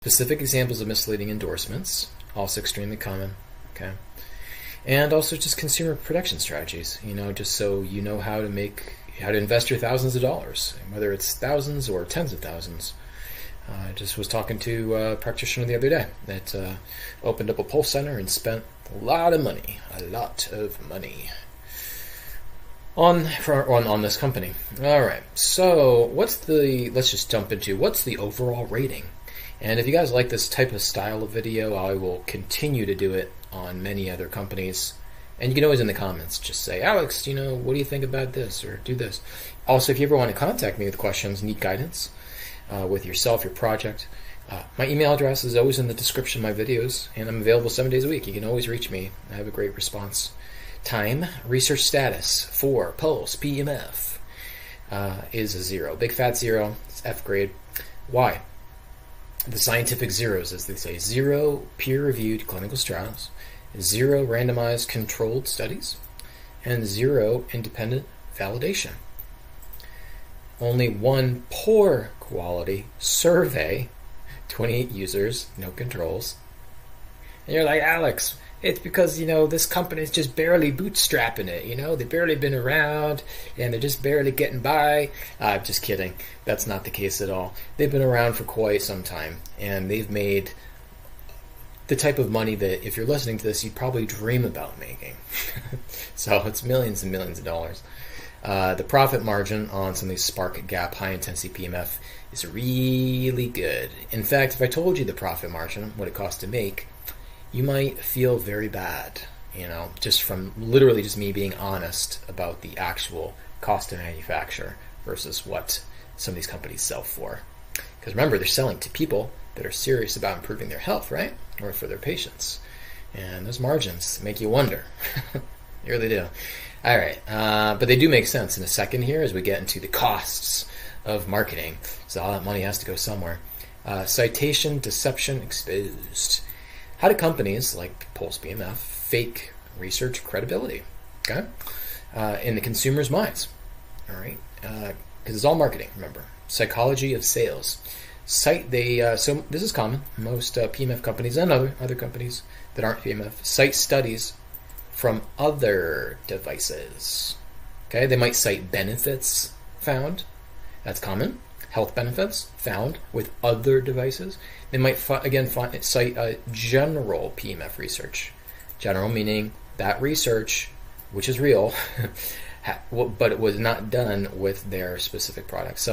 Specific examples of misleading endorsements, also extremely common, okay? And also just consumer protection strategies, just so you know how to invest your thousands of dollars, whether it's thousands or tens of thousands. I just was talking to a practitioner the other day that opened up a Pulse center and spent a lot of money on this company. All right, so let's just jump into what's the overall rating. And if you guys like this type of style of video, I will continue to do it on many other companies. And you can always in the comments just say, Alex, what do you think about this, or do this. Also, if you ever want to contact me with questions, need guidance with yourself, your project, my email address is always in the description of my videos, and I'm available 7 days a week. You can always reach me. I have a great response time. Research status for Pulse PEMF is a 0. Big fat 0. It's F grade. Why? The scientific zeros, as they say. 0 peer-reviewed clinical trials, 0 randomized controlled studies, and 0 independent validation. Only 1 poor quality survey, 28 users, no controls. And you're like, Alex, it's because, this company's just barely bootstrapping it, they've barely been around, and they're just barely getting by. Just kidding. That's not the case at all. They've been around for quite some time, and they've made the type of money that, if you're listening to this, you'd probably dream about making. So it's millions and millions of dollars. The profit margin on some of these spark gap high-intensity PMF is really good. In fact, if I told you the profit margin, what it costs to make, you might feel very bad, just from literally just me being honest about the actual cost to manufacture versus what some of these companies sell for. Because remember, they're selling to people that are serious about improving their health, right? Or for their patients. And those margins make you wonder. They really do. All right, but they do make sense in a second here as we get into the costs of marketing. So all that money has to go somewhere. Citation, deception, exposed. How do companies like Pulse PEMF fake research credibility? Okay, in the consumer's minds. All right, because it's all marketing. Remember, psychology of sales. So this is common. Most PEMF companies and other companies that aren't PEMF cite studies from other devices. Okay, they might cite benefits found. That's common. Health benefits found with other devices. They might cite general PEMF research. General meaning that research, which is real, but it was not done with their specific product. So